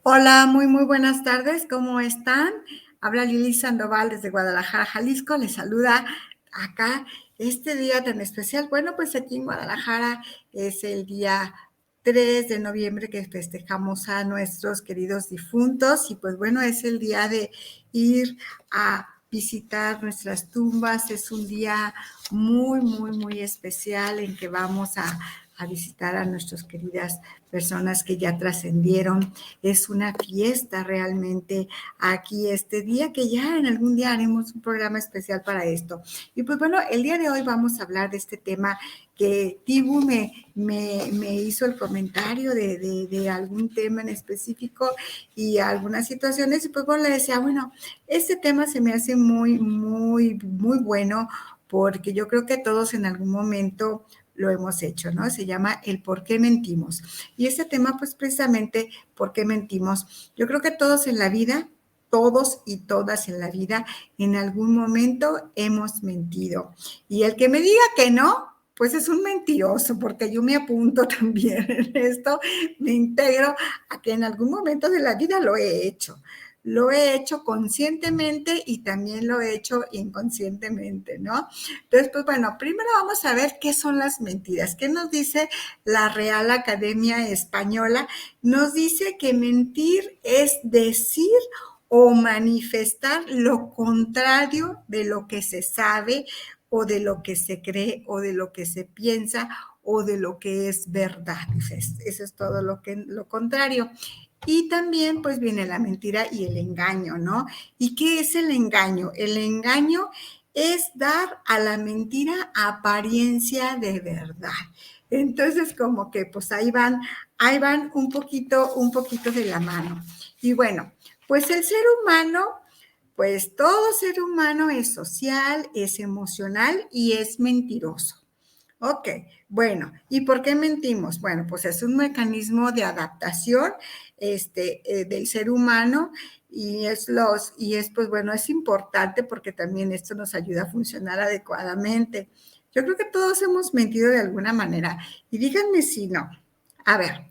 Hola, muy buenas tardes, ¿cómo están? Habla Lili Sandoval desde Guadalajara, Jalisco, les saluda acá este día tan especial. Bueno, pues aquí en Guadalajara es el día 3 de noviembre que festejamos a nuestros queridos difuntos y pues bueno, es el día de ir a visitar nuestras tumbas. Es un día muy especial en que vamos a visitar a nuestras queridas personas que ya trascendieron. Es una fiesta realmente aquí este día, que ya en algún día haremos un programa especial para esto. Y pues bueno, el día de hoy vamos a hablar de este tema que Tibu me hizo el comentario de algún tema en específico y algunas situaciones, y pues bueno, le decía, bueno, este tema se me hace muy bueno, porque yo creo que todos en algún momento lo hemos hecho, ¿no? Se llama el por qué mentimos. Y este tema, pues precisamente, ¿por qué mentimos? Yo creo que todos en la vida, todos y todas en la vida, en algún momento hemos mentido. Y el que me diga que no, pues es un mentiroso, porque yo me apunto también en esto, me integro a que en algún momento de la vida lo he hecho. Lo he hecho conscientemente y también lo he hecho inconscientemente, ¿no? Entonces, pues bueno, primero vamos a ver qué son las mentiras. ¿Qué nos dice la Real Academia Española? Nos dice que mentir es decir o manifestar lo contrario de lo que se sabe o de lo que se cree o de lo que se piensa o de lo que es verdad. Eso es todo lo contrario. Y también pues viene la mentira y el engaño, ¿no? ¿Y qué es el engaño? El engaño es dar a la mentira apariencia de verdad. Entonces, como que pues ahí van un poquito de la mano. Y bueno, pues el ser humano, pues todo ser humano es social, es emocional y es mentiroso. Ok, bueno, ¿y por qué mentimos? Bueno, pues es un mecanismo de adaptación del ser humano y es, pues bueno, es importante porque también esto nos ayuda a funcionar adecuadamente. Yo creo que todos hemos mentido de alguna manera y díganme si no. A ver,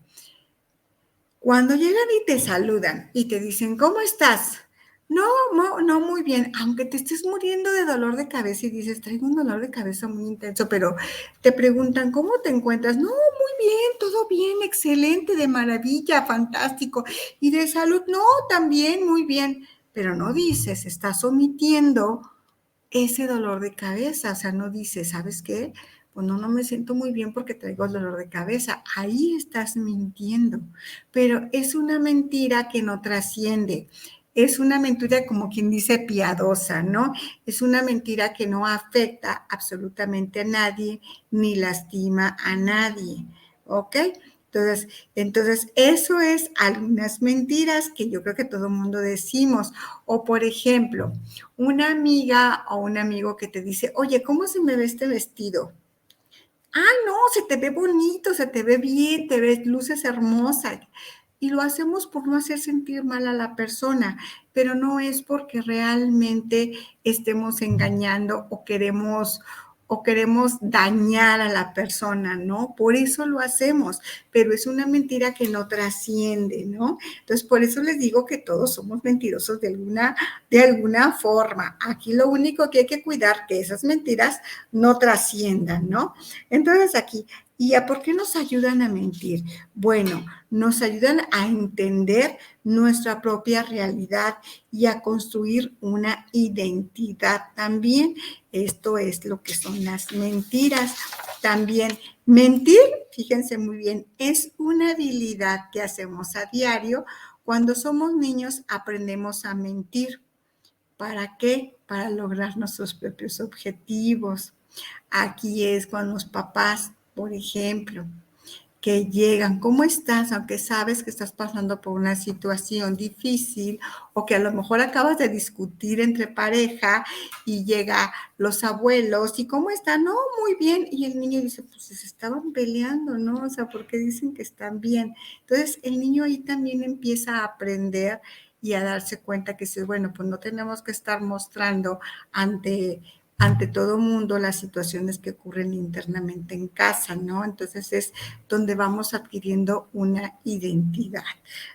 cuando llegan y te saludan y te dicen, ¿cómo estás? No, muy bien, aunque te estés muriendo de dolor de cabeza y dices, traigo un dolor de cabeza muy intenso, pero te preguntan, ¿cómo te encuentras? No, muy bien, todo bien, excelente, de maravilla, fantástico. Y de salud, no, también, muy bien, pero no dices, estás omitiendo ese dolor de cabeza, o sea, no dices, ¿sabes qué? Pues no me siento muy bien porque traigo el dolor de cabeza. Ahí estás mintiendo, pero es una mentira que no trasciende. Es una mentira, como quien dice, piadosa, ¿no? Es una mentira que no afecta absolutamente a nadie ni lastima a nadie, ¿ok? Entonces, eso es algunas mentiras que yo creo que todo el mundo decimos. O, por ejemplo, una amiga o un amigo que te dice, oye, ¿cómo se me ve este vestido? Ah, no, se te ve bonito, se te ve bien, te ves, luces hermosa. Y lo hacemos por no hacer sentir mal a la persona, pero no es porque realmente estemos engañando o queremos dañar a la persona, ¿no? Por eso lo hacemos, pero es una mentira que no trasciende, ¿no? Entonces, por eso les digo que todos somos mentirosos de alguna forma. Aquí lo único que hay que cuidar que esas mentiras no trasciendan, ¿no? Entonces aquí, ¿y a por qué nos ayudan a mentir? Bueno, nos ayudan a entender nuestra propia realidad y a construir una identidad también. Esto es lo que son las mentiras. También mentir, fíjense muy bien, es una habilidad que hacemos a diario. Cuando somos niños aprendemos a mentir. ¿Para qué? Para lograr nuestros propios objetivos. Aquí es cuando los papás, por ejemplo, que llegan, ¿cómo estás? Aunque sabes que estás pasando por una situación difícil o que a lo mejor acabas de discutir entre pareja y llega los abuelos y ¿cómo están? No, muy bien. Y el niño dice, pues se estaban peleando, ¿no? O sea, ¿por qué dicen que están bien? Entonces el niño ahí también empieza a aprender y a darse cuenta que sí, bueno, pues no tenemos que estar mostrando ante ante todo mundo las situaciones que ocurren internamente en casa, ¿no? Entonces es donde vamos adquiriendo una identidad,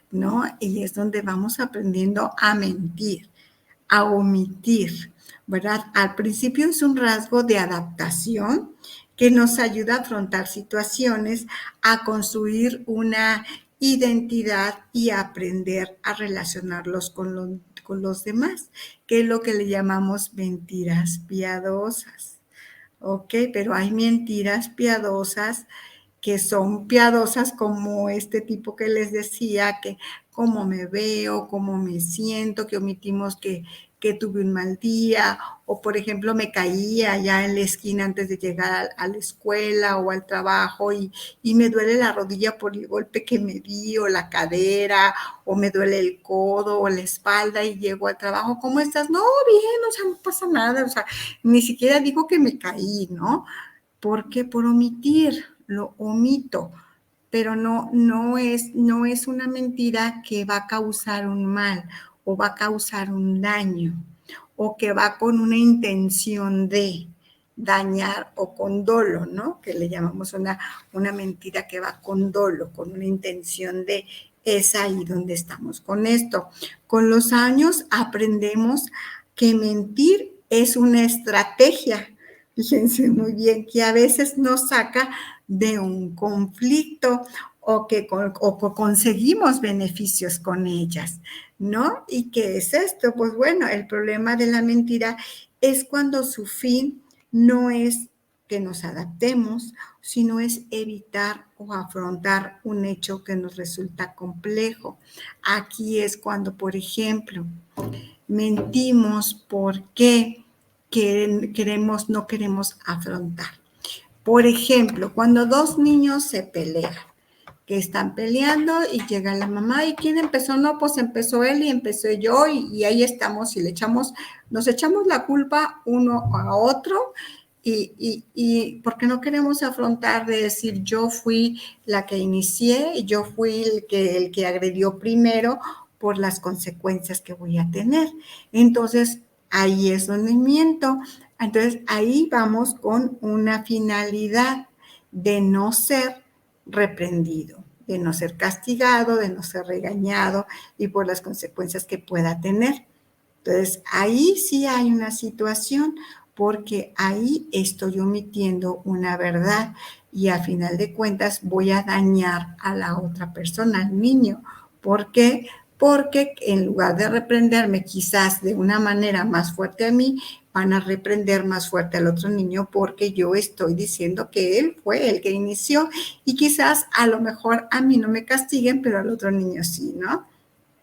¿no? Y es donde vamos aprendiendo a mentir, a omitir, ¿verdad? Al principio es un rasgo de adaptación que nos ayuda a afrontar situaciones, a construir una identidad y a aprender a relacionarlos con los demás, que es lo que le llamamos mentiras piadosas. ¿Ok? Pero hay mentiras piadosas que son piadosas como este tipo que les decía, que cómo me veo, cómo me siento, que omitimos que tuve un mal día, o por ejemplo me caía allá en la esquina antes de llegar a la escuela o al trabajo y me duele la rodilla por el golpe que me di, o la cadera, o me duele el codo o la espalda y llego al trabajo, ¿cómo estás? No, bien, o sea, no pasa nada, o sea, ni siquiera digo que me caí, ¿no? ¿Por qué? Por omitir, lo omito, pero no es una mentira que va a causar un mal o va a causar un daño o que va con una intención de dañar o con dolo, ¿no? Que le llamamos una mentira que va con dolo, con una intención de, es ahí donde estamos con esto. Con los años aprendemos que mentir es una estrategia. Fíjense muy bien que a veces nos saca de un conflicto o que conseguimos beneficios con ellas, ¿no? ¿Y qué es esto? Pues bueno, el problema de la mentira es cuando su fin no es que nos adaptemos, sino es evitar o afrontar un hecho que nos resulta complejo. Aquí es cuando, por ejemplo, mentimos porque no queremos afrontar. Por ejemplo, cuando dos niños se pelean, que están peleando y llega la mamá y ¿quién empezó? No, pues empezó él y empecé yo y ahí estamos y nos echamos la culpa uno a otro y porque no queremos afrontar de decir yo fui la que inicié, yo fui el que agredió primero por las consecuencias que voy a tener. Entonces, ahí es donde miento. Entonces, ahí vamos con una finalidad de no ser reprendido, de no ser castigado, de no ser regañado y por las consecuencias que pueda tener. Entonces, ahí sí hay una situación porque ahí estoy omitiendo una verdad y a final de cuentas voy a dañar a la otra persona, al niño. ¿Por qué? Porque en lugar de reprenderme quizás de una manera más fuerte a mí, van a reprender más fuerte al otro niño porque yo estoy diciendo que él fue el que inició y quizás a lo mejor a mí no me castiguen, pero al otro niño sí, ¿no?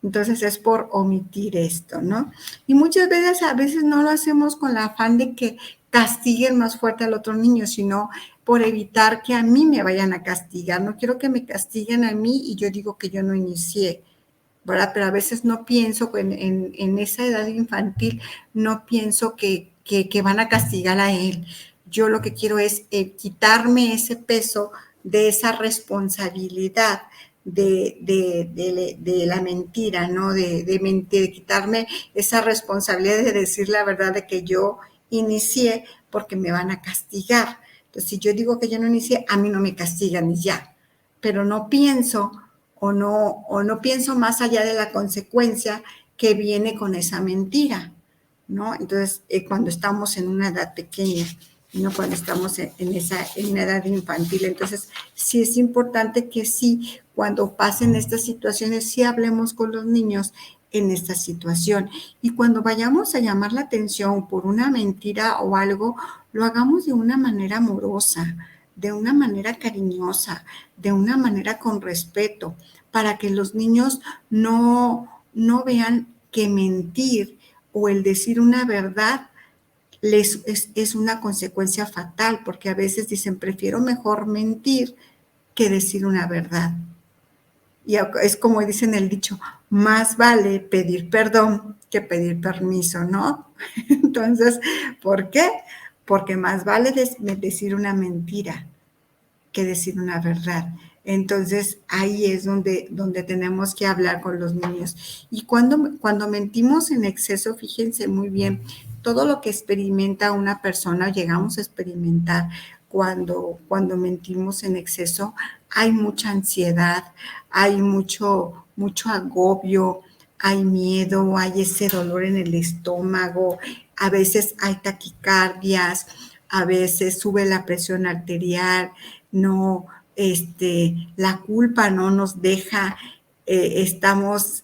Entonces es por omitir esto, ¿no? Y muchas veces, a veces no lo hacemos con el afán de que castiguen más fuerte al otro niño, sino por evitar que a mí me vayan a castigar. No quiero que me castiguen a mí y yo digo que yo no inicié, ¿verdad? Pero a veces no pienso, en esa edad infantil, no pienso que van a castigar a él. Yo lo que quiero es quitarme ese peso de esa responsabilidad de la mentira, ¿no? De mentir, de quitarme esa responsabilidad de decir la verdad de que yo inicié porque me van a castigar. Entonces, si yo digo que yo no inicié, a mí no me castigan y ya. Pero no pienso o no pienso más allá de la consecuencia que viene con esa mentira, ¿no? Entonces, cuando estamos en una edad pequeña, no cuando estamos en una edad infantil. Entonces, sí es importante que sí, cuando pasen estas situaciones, sí hablemos con los niños en esta situación. Y cuando vayamos a llamar la atención por una mentira o algo, lo hagamos de una manera amorosa, de una manera cariñosa, de una manera con respeto, para que los niños no vean que mentir o el decir una verdad es una consecuencia fatal, porque a veces dicen, prefiero mejor mentir que decir una verdad. Y es como dicen el dicho, más vale pedir perdón que pedir permiso, ¿no? Entonces, ¿por qué? Porque más vale decir una mentira que decir una verdad. Entonces, ahí es donde tenemos que hablar con los niños. Y cuando mentimos en exceso, fíjense muy bien, todo lo que experimenta una persona o llegamos a experimentar cuando mentimos en exceso, hay mucha ansiedad, hay mucho agobio, hay miedo, hay ese dolor en el estómago, a veces hay taquicardias, a veces sube la presión arterial, no, la culpa no nos deja, estamos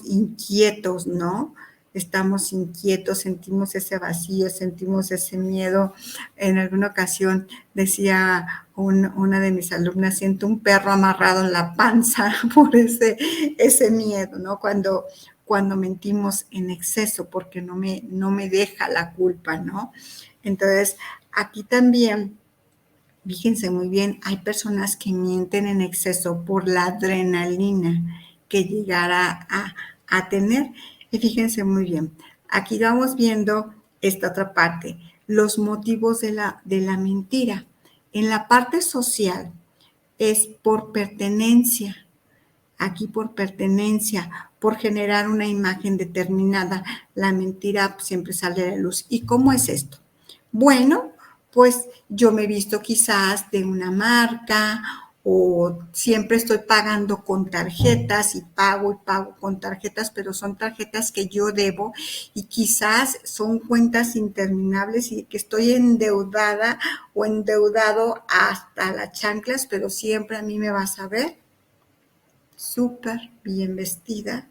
inquietos, ¿no? Estamos inquietos, sentimos ese vacío, sentimos ese miedo. En alguna ocasión decía una de mis alumnas, siento un perro amarrado en la panza por ese miedo, ¿no? Cuando mentimos en exceso, porque no me deja la culpa, ¿no? Entonces, aquí también, fíjense muy bien, hay personas que mienten en exceso por la adrenalina que llegara a tener. Y fíjense muy bien, aquí vamos viendo esta otra parte, los motivos de la mentira. En la parte social es por pertenencia, aquí por pertenencia, por generar una imagen determinada. La mentira siempre sale a la luz. ¿Y cómo es esto? Bueno, pues yo me he visto quizás de una marca o siempre estoy pagando con tarjetas y pago con tarjetas, pero son tarjetas que yo debo y quizás son cuentas interminables y que estoy endeudada o endeudado hasta las chanclas, pero siempre a mí me vas a ver súper bien vestida,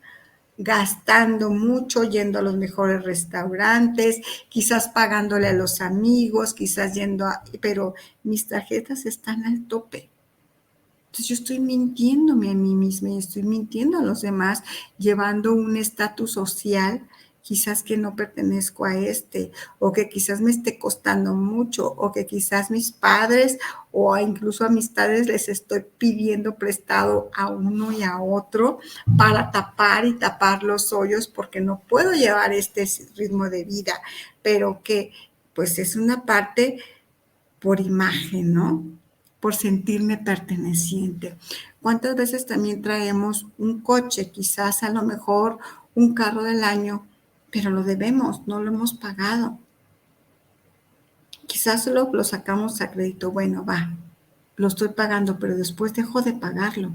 gastando mucho, yendo a los mejores restaurantes, quizás pagándole a los amigos, quizás yendo pero mis tarjetas están al tope. Entonces yo estoy mintiéndome a mí misma y estoy mintiendo a los demás, llevando un estatus social quizás que no pertenezco a o que quizás me esté costando mucho, o que quizás mis padres o incluso amistades les estoy pidiendo prestado a uno y a otro para tapar y tapar los hoyos porque no puedo llevar este ritmo de vida, pero que pues es una parte por imagen, ¿no? Por sentirme perteneciente. ¿Cuántas veces también traemos un coche, quizás a lo mejor un carro del año, pero lo debemos, no lo hemos pagado? Quizás lo sacamos a crédito, bueno, va, lo estoy pagando, pero después dejo de pagarlo.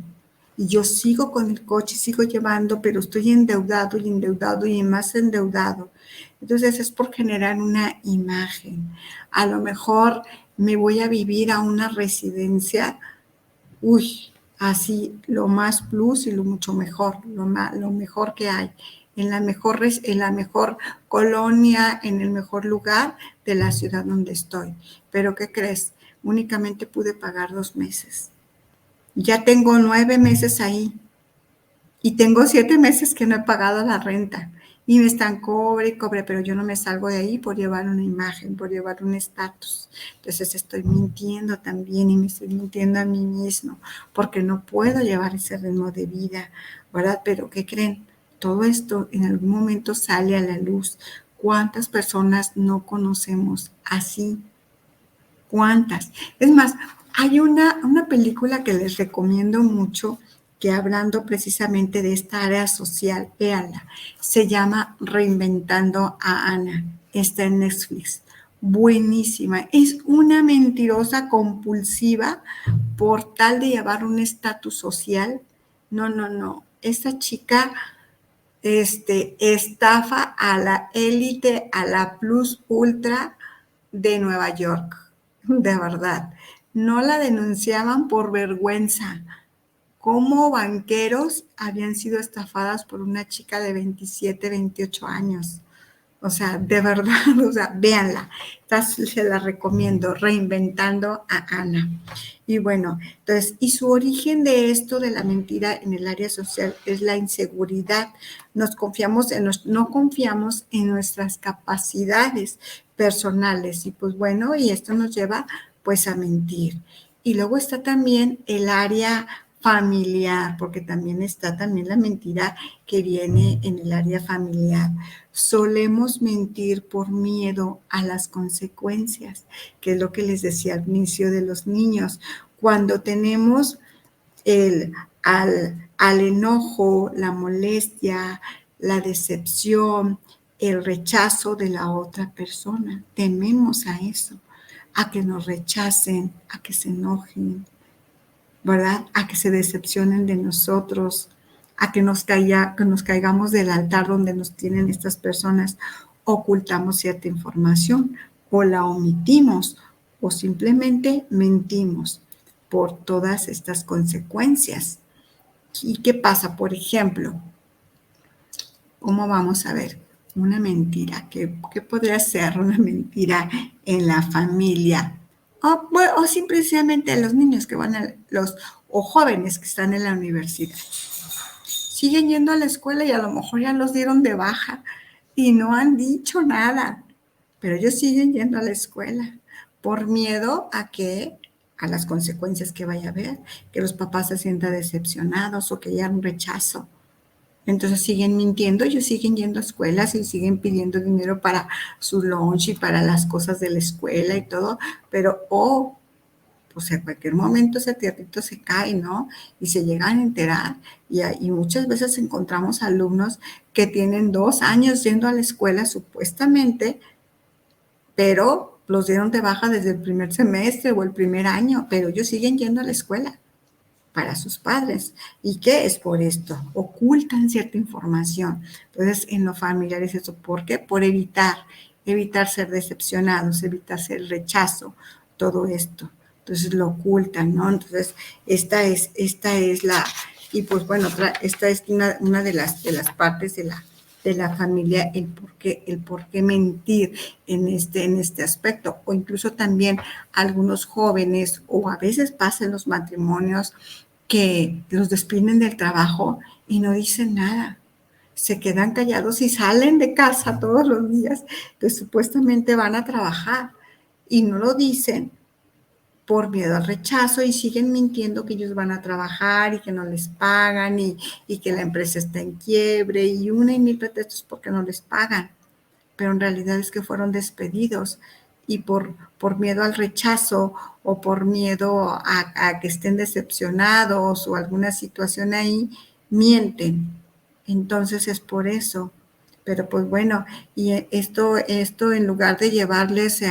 Y yo sigo con el coche, sigo llevando, pero estoy endeudado y más endeudado. Entonces es por generar una imagen. A lo mejor me voy a vivir a una residencia, uy, así lo más plus y lo mucho mejor, lo mejor que hay, en la mejor colonia, en el mejor lugar de la ciudad donde estoy. Pero ¿qué crees? Únicamente pude pagar 2 meses. Ya tengo 9 meses ahí y tengo 7 meses que no he pagado la renta y me están cobre y cobre, pero yo no me salgo de ahí por llevar una imagen, por llevar un estatus. Entonces estoy mintiendo también y me estoy mintiendo a mí mismo porque no puedo llevar ese ritmo de vida, ¿verdad? Pero ¿qué creen? Todo esto en algún momento sale a la luz. ¿Cuántas personas no conocemos así? ¿Cuántas? Es más, hay una película que les recomiendo mucho que hablando precisamente de esta área social, véanla, se llama Reinventando a Ana, está en Netflix, buenísima, es una mentirosa compulsiva por tal de llevar un estatus social, no, esta chica estafa a la élite, a la plus ultra de Nueva York, de verdad. No la denunciaban por vergüenza. Como banqueros habían sido estafadas por una chica de 27, 28 años. O sea, de verdad, o sea, véanla. Se la recomiendo, Reinventando a Ana. Y bueno, entonces, y su origen de esto de la mentira en el área social es la inseguridad. No confiamos en nuestras capacidades personales y pues bueno, y esto nos lleva pues a mentir. Y luego está también el área familiar, porque también está también la mentira que viene en el área familiar. Solemos mentir por miedo a las consecuencias, que es lo que les decía al inicio de los niños. Cuando tenemos el, al enojo, la molestia, la decepción, el rechazo de la otra persona. Tememos a eso, a que nos rechacen, a que se enojen, ¿verdad? A que se decepcionen de nosotros, a que que nos caigamos del altar donde nos tienen estas personas. Ocultamos cierta información o la omitimos o simplemente mentimos por todas estas consecuencias. ¿Y qué pasa? Por ejemplo, ¿cómo vamos a ver? Una mentira. ¿Qué podría ser una mentira en la familia? O simplemente los niños que van o jóvenes que están en la universidad. Siguen yendo a la escuela y a lo mejor ya los dieron de baja y no han dicho nada, pero ellos siguen yendo a la escuela por miedo a las consecuencias que vaya a haber, que los papás se sientan decepcionados o que haya un rechazo. Entonces siguen mintiendo, ellos siguen yendo a escuelas y siguen pidiendo dinero para su lunch y para las cosas de la escuela y todo, pero pues en cualquier momento ese tierrito se cae, ¿no? Y se llegan a enterar y muchas veces encontramos alumnos que tienen 2 años yendo a la escuela supuestamente, pero los dieron de baja desde el primer semestre o el primer año, pero ellos siguen yendo a la escuela para sus padres. ¿Y qué es por esto? Ocultan cierta información. Entonces, en lo familiar es eso. ¿Por qué? Por evitar ser decepcionados, evitar ser rechazo, todo esto. Entonces lo ocultan, ¿no? Entonces, esta es y pues bueno, esta es una de las partes de la familia, el por qué mentir en este aspecto, o incluso también algunos jóvenes, o a veces pasa en los matrimonios, que los despiden del trabajo y no dicen nada. Se quedan callados y salen de casa todos los días que supuestamente van a trabajar y no lo dicen por miedo al rechazo y siguen mintiendo que ellos van a trabajar y que no les pagan y que la empresa está en quiebre y una y mil pretextos porque no les pagan. Pero en realidad es que fueron despedidos y por miedo al rechazo o por miedo a que estén decepcionados o alguna situación ahí, mienten. Entonces es por eso. Pero pues bueno, y esto en lugar de llevarles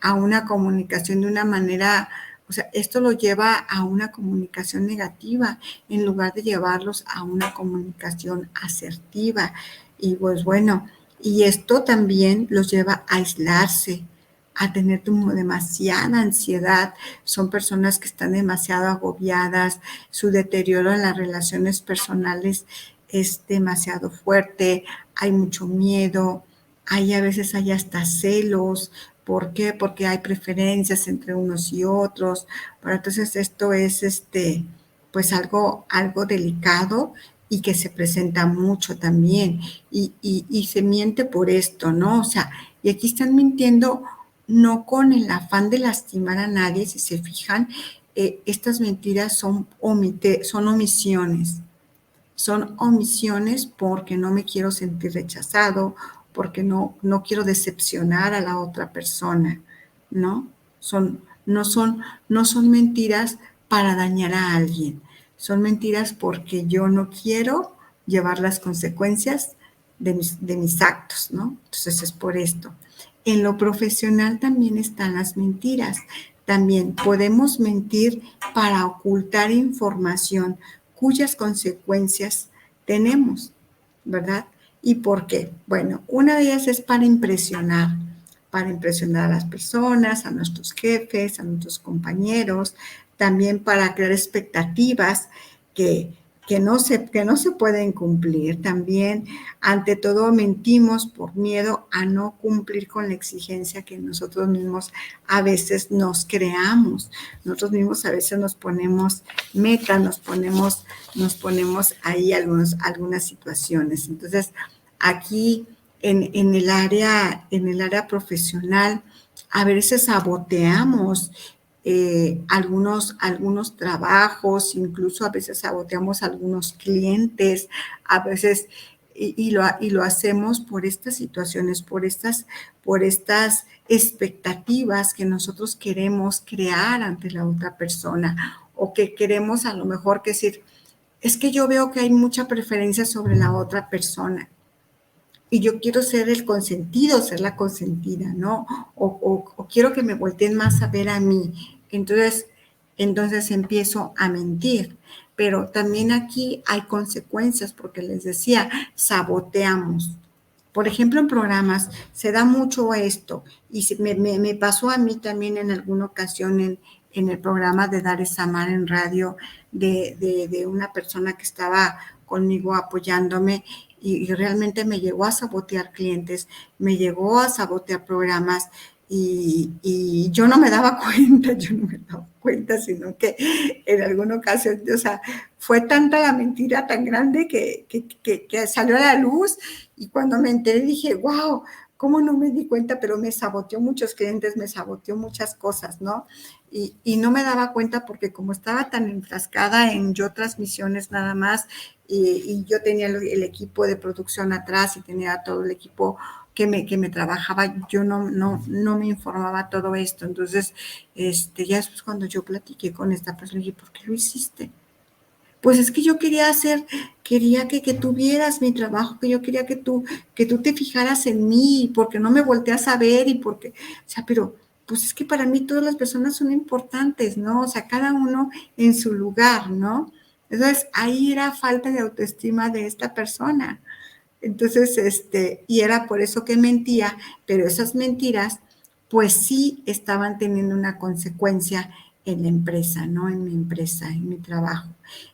a una comunicación de una manera, o sea, esto lo lleva a una comunicación negativa en lugar de llevarlos a una comunicación asertiva. Y pues bueno, y esto también los lleva a aislarse, a tener como demasiada ansiedad. Son personas que están demasiado agobiadas, su deterioro en las relaciones personales es demasiado fuerte, hay mucho miedo, a veces hay hasta celos. ¿Por qué? Porque hay preferencias entre unos y otros. Pero entonces esto es pues algo delicado y que se presenta mucho también. Y se miente por esto, ¿no? O sea, y aquí están mintiendo no con el afán de lastimar a nadie, si se fijan, estas mentiras son omisiones. Son omisiones porque no me quiero sentir rechazado, porque no quiero decepcionar a la otra persona, ¿no? No son mentiras para dañar a alguien, son mentiras porque yo no quiero llevar las consecuencias de mis actos, ¿no? Entonces es por esto. En lo profesional también están las mentiras. También podemos mentir para ocultar información cuyas consecuencias tenemos, ¿verdad? ¿Y por qué? Bueno, una de ellas es para impresionar a las personas, a nuestros jefes, a nuestros compañeros, también para crear expectativas que, que no se pueden cumplir. También, ante todo, mentimos por miedo a no cumplir con la exigencia que nosotros mismos a veces nos creamos. Nosotros mismos a veces nos ponemos metas, nos ponemos ahí algunas situaciones. Entonces, aquí en el área profesional, a veces saboteamos algunos trabajos, incluso a veces saboteamos algunos clientes, a veces, y lo hacemos por estas situaciones, por estas expectativas que nosotros queremos crear ante la otra persona, o que queremos a lo mejor decir, es que yo veo que hay mucha preferencia sobre la otra persona. y yo quiero ser el consentido, ser la consentida, ¿no? O quiero que me volteen más a ver a mí. Entonces empiezo a mentir. Pero también aquí hay consecuencias, porque les decía, saboteamos. Por ejemplo, en programas se da mucho esto, y me pasó a mí también en alguna ocasión en el programa de Dar es Amar en radio, de una persona que estaba conmigo apoyándome, y realmente me llegó a sabotear clientes, me llegó a sabotear programas, y yo no me daba cuenta, sino que en alguna ocasión, o sea, fue tanta la mentira tan grande que salió a la luz, y cuando me enteré dije, wow, ¿cómo no me di cuenta? Pero me saboteó muchos clientes, me saboteó muchas cosas, ¿no? Y no me daba cuenta porque como estaba tan enfrascada en yo transmisiones nada más, y yo tenía el equipo de producción atrás y tenía todo el equipo que me trabajaba, yo no me informaba todo esto. Entonces, ya después cuando yo platiqué con esta persona, dije, ¿por qué lo hiciste? Pues es que yo quería que tú vieras mi trabajo, que yo quería que tú te fijaras en mí, porque no me volteas a ver, y porque, o sea, pero pues es que para mí todas las personas son importantes, ¿no? O sea, cada uno en su lugar, ¿no? Entonces, ahí era falta de autoestima de esta persona. Entonces, y era por eso que mentía, pero esas mentiras, pues sí estaban teniendo una consecuencia en la empresa, ¿no? En mi empresa, en mi trabajo.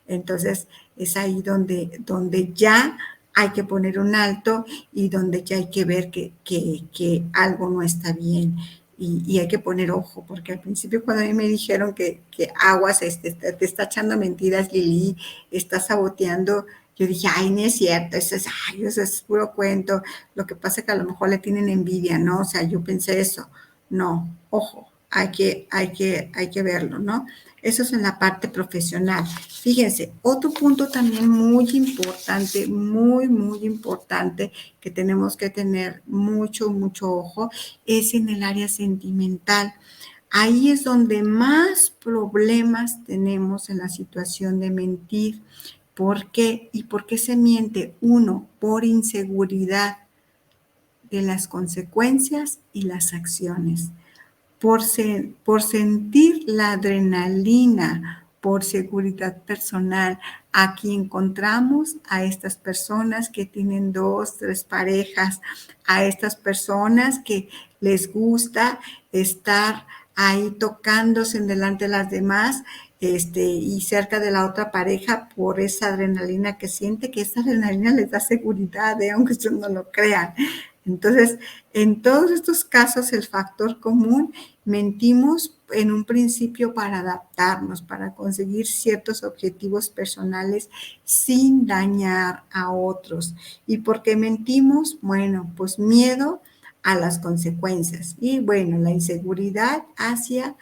Entonces, es ahí donde ya hay que poner un alto, y donde ya hay que ver que algo no está bien, y hay que poner ojo, porque al principio cuando a mí me dijeron que aguas, te está echando mentiras, Lili, está saboteando, yo dije, ay, no es cierto, eso es puro cuento. Lo que pasa es que a lo mejor le tienen envidia, ¿no? O sea, yo pensé eso. No, ojo, hay que verlo, ¿no? Eso es en la parte profesional. Fíjense, otro punto también muy importante, muy importante, que tenemos que tener mucho ojo, es en el área sentimental. Ahí es donde más problemas tenemos en la situación de mentir. ¿Por qué? ¿Y por qué se miente? Uno, por inseguridad de las consecuencias y las acciones, por sentir la adrenalina, por seguridad personal. Aquí encontramos a estas personas que tienen 2, 3 parejas, a estas personas que les gusta estar ahí tocándose en delante de las demás, y cerca de la otra pareja, por esa adrenalina que siente, que esa adrenalina les da seguridad, aunque ustedes no lo crean. Entonces, en todos estos casos, el factor común, mentimos en un principio para adaptarnos, para conseguir ciertos objetivos personales sin dañar a otros. ¿Y por qué mentimos? Bueno, pues miedo a las consecuencias, y bueno, la inseguridad hacia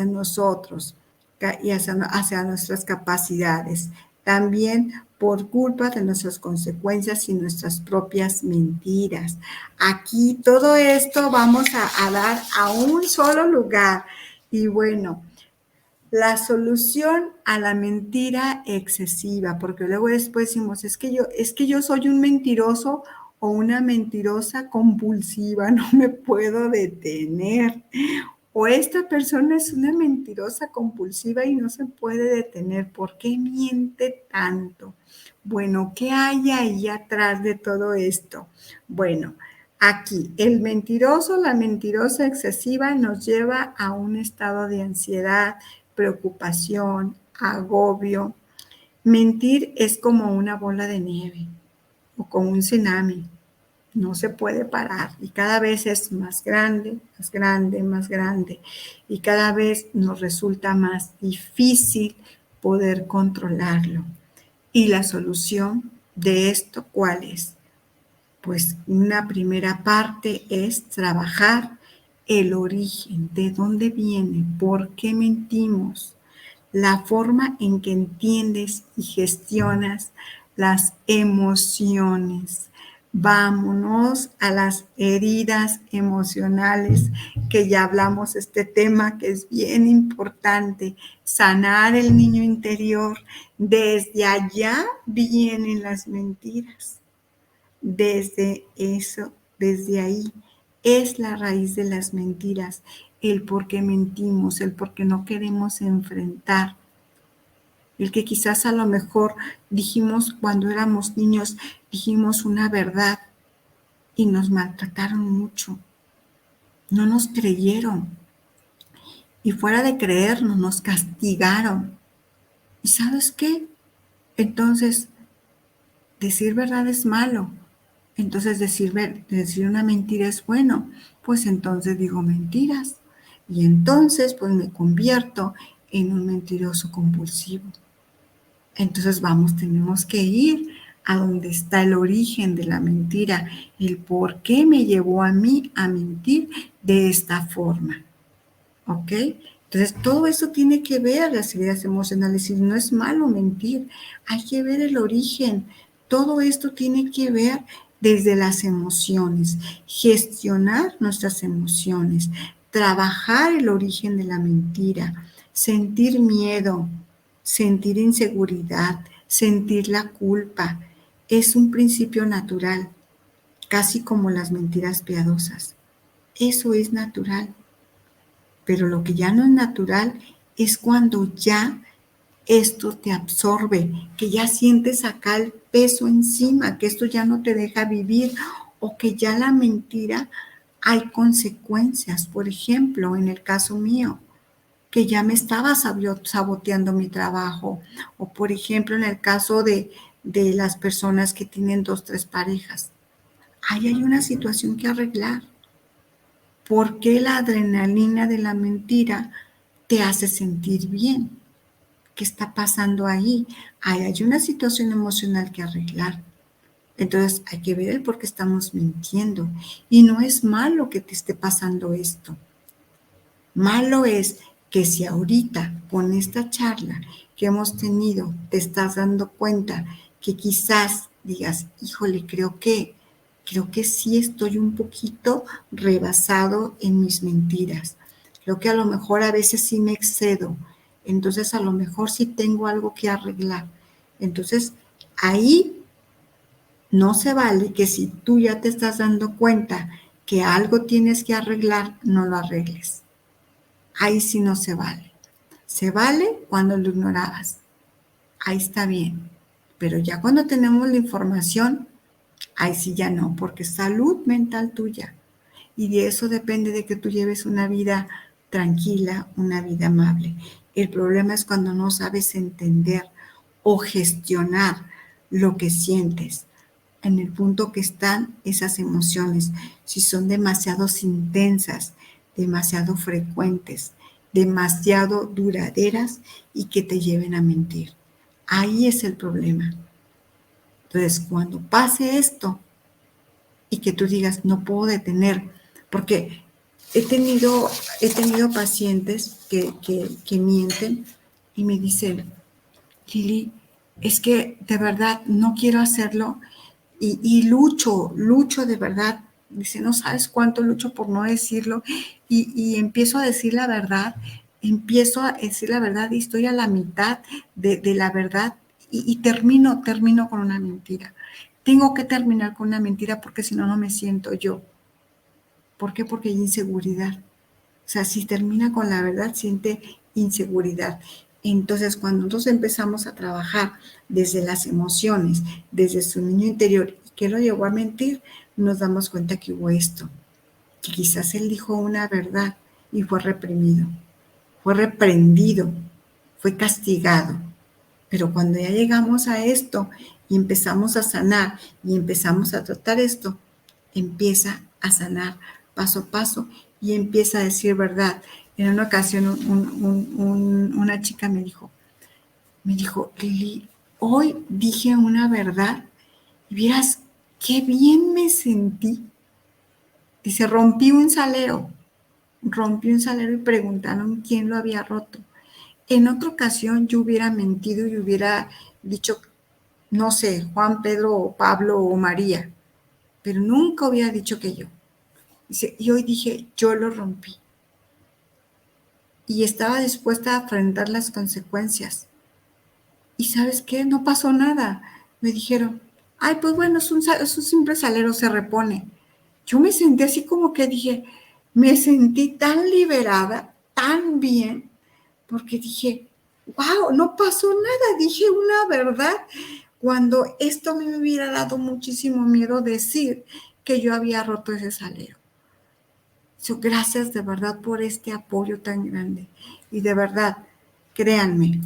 nosotros y hacia nuestras capacidades. También por culpa de nuestras consecuencias y nuestras propias mentiras. Aquí todo esto vamos a dar a un solo lugar. Y bueno, la solución a la mentira excesiva, porque luego después decimos, es que yo soy un mentiroso o una mentirosa compulsiva, no me puedo detener. O esta persona es una mentirosa compulsiva y no se puede detener. ¿Por qué miente tanto? Bueno, ¿qué hay ahí atrás de todo esto? Bueno, aquí el mentiroso, la mentirosa excesiva nos lleva a un estado de ansiedad, preocupación, agobio. Mentir es como una bola de nieve o como un tsunami. No se puede parar, y cada vez es más grande, más grande, más grande, y cada vez nos resulta más difícil poder controlarlo. ¿Y la solución de esto cuál es? Pues una primera parte es trabajar el origen, de dónde viene, por qué mentimos, la forma en que entiendes y gestionas las emociones. Vámonos a las heridas emocionales, que ya hablamos este tema, que es bien importante, sanar el niño interior. Desde allá vienen las mentiras. desde eso, desde ahí, es la raíz de las mentiras, el por qué mentimos, el por qué no queremos enfrentar, el que quizás a lo mejor dijimos cuando éramos niños, dijimos una verdad y nos maltrataron mucho, no nos creyeron y fuera de creernos nos castigaron. ¿Y sabes qué? Entonces, decir verdad es malo. Entonces decir una mentira es bueno. Pues entonces digo mentiras. Y entonces pues me convierto en un mentiroso compulsivo. Entonces tenemos que ir a donde está el origen de la mentira, el por qué me llevó a mí a mentir de esta forma. ¿Ok? Entonces, todo eso tiene que ver las heridas emocionales y no es malo mentir, hay que ver el origen. Todo esto tiene que ver desde las emociones, gestionar nuestras emociones, trabajar el origen de la mentira, sentir miedo, sentir inseguridad, sentir la culpa. Es un principio natural, casi como las mentiras piadosas. Eso es natural. Pero lo que ya no es natural es cuando ya esto te absorbe, que ya sientes acá el peso encima, que esto ya no te deja vivir o que ya la mentira hay consecuencias. Por ejemplo, en el caso mío, que ya me estaba saboteando mi trabajo. O por ejemplo, en el caso de las personas que tienen 2, 3 parejas. Ahí hay una situación que arreglar. ¿Por qué la adrenalina de la mentira te hace sentir bien? ¿Qué está pasando ahí? Ahí hay una situación emocional que arreglar. Entonces hay que ver el por qué estamos mintiendo. Y no es malo que te esté pasando esto. Malo es que si ahorita con esta charla que hemos tenido te estás dando cuenta que quizás digas, híjole, creo que sí estoy un poquito rebasado en mis mentiras. Creo que a lo mejor a veces sí me excedo. Entonces a lo mejor sí tengo algo que arreglar. Entonces ahí no se vale que si tú ya te estás dando cuenta que algo tienes que arreglar, no lo arregles. Ahí sí no se vale. Se vale cuando lo ignorabas. Ahí está bien. Pero ya cuando tenemos la información, ahí sí ya no, porque es salud mental tuya. Y de eso depende de que tú lleves una vida tranquila, una vida amable. El problema es cuando no sabes entender o gestionar lo que sientes, en el punto que están esas emociones, si son demasiado intensas, demasiado frecuentes, demasiado duraderas y que te lleven a mentir. Ahí es el problema. Entonces, cuando pase esto y que tú digas, no puedo detener, porque he tenido pacientes que mienten y me dicen, Lili, es que de verdad no quiero hacerlo y lucho de verdad. Dice, no sabes cuánto lucho por no decirlo y empiezo a decir la verdad, y estoy a la mitad de la verdad y termino con una mentira. Tengo que terminar con una mentira porque si no, no me siento yo. ¿Por qué? Porque hay inseguridad. O sea, si termina con la verdad, siente inseguridad. Entonces, cuando nosotros empezamos a trabajar desde las emociones, desde su niño interior, y que lo llevó a mentir, nos damos cuenta que hubo esto, que quizás él dijo una verdad y fue reprimido, fue reprendido, fue castigado. Pero cuando ya llegamos a esto y empezamos a sanar y empezamos a tratar esto, empieza a sanar paso a paso y empieza a decir verdad. En una ocasión una chica me dijo, Lili, hoy dije una verdad y vieras qué bien me sentí. Dice, rompí un salero y preguntaron quién lo había roto. En otra ocasión yo hubiera mentido y hubiera dicho, no sé, Juan, Pedro, o Pablo o María, pero nunca hubiera dicho que yo. Dice, y hoy dije, yo lo rompí. Y estaba dispuesta a enfrentar las consecuencias. ¿Y sabes qué? No pasó nada. Me dijeron, Ay, pues bueno, es un simple salero, se repone. Yo me sentí así como que dije, me sentí tan liberada, tan bien, porque dije, wow, no pasó nada, dije una verdad, cuando esto a mí me hubiera dado muchísimo miedo decir que yo había roto ese salero. Gracias de verdad por este apoyo tan grande. Y de verdad, créanme,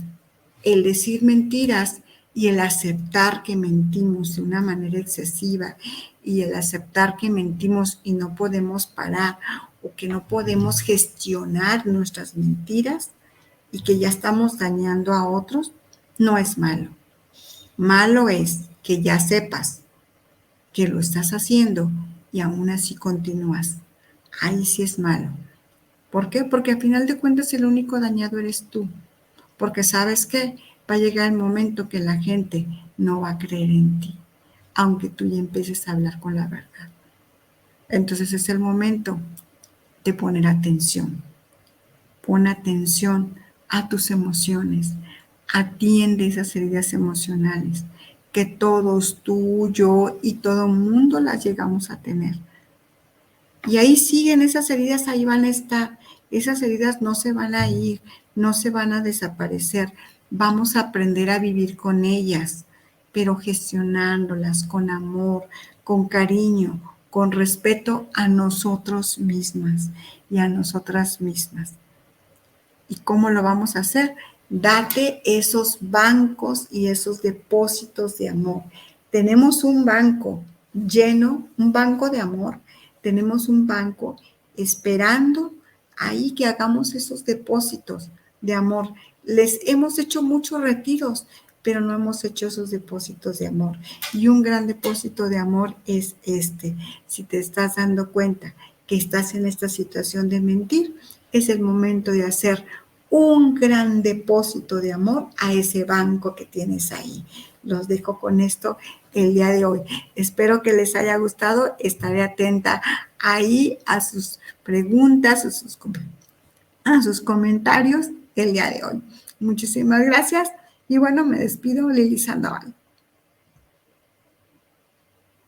el decir mentiras y el aceptar que mentimos de una manera excesiva y el aceptar que mentimos y no podemos parar o que no podemos gestionar nuestras mentiras y que ya estamos dañando a otros, no es malo. Malo es que ya sepas que lo estás haciendo y aún así continúas. Ahí sí es malo. ¿Por qué? Porque al final de cuentas el único dañado eres tú. Porque sabes que va a llegar el momento que la gente no va a creer en ti, aunque tú ya empieces a hablar con la verdad. Entonces es el momento de poner atención. Pon atención a tus emociones. Atiende esas heridas emocionales que todos, tú, yo y todo el mundo las llegamos a tener. Y ahí siguen esas heridas, ahí van a estar. Esas heridas no se van a ir, no se van a desaparecer. Vamos a aprender a vivir con ellas, pero gestionándolas con amor, con cariño, con respeto a nosotros mismas y a nosotras mismas. ¿Y cómo lo vamos a hacer? Date esos bancos y esos depósitos de amor. Tenemos un banco lleno, un banco de amor. Tenemos un banco esperando ahí que hagamos esos depósitos de amor. Les hemos hecho muchos retiros, pero no hemos hecho esos depósitos de amor. Y un gran depósito de amor es este. Si te estás dando cuenta que estás en esta situación de mentir, es el momento de hacer un gran depósito de amor a ese banco que tienes ahí. Los dejo con esto el día de hoy. Espero que les haya gustado. Estaré atenta ahí a sus preguntas, a sus comentarios el día de hoy. Muchísimas gracias. Y bueno, me despido, Lili Sandoval.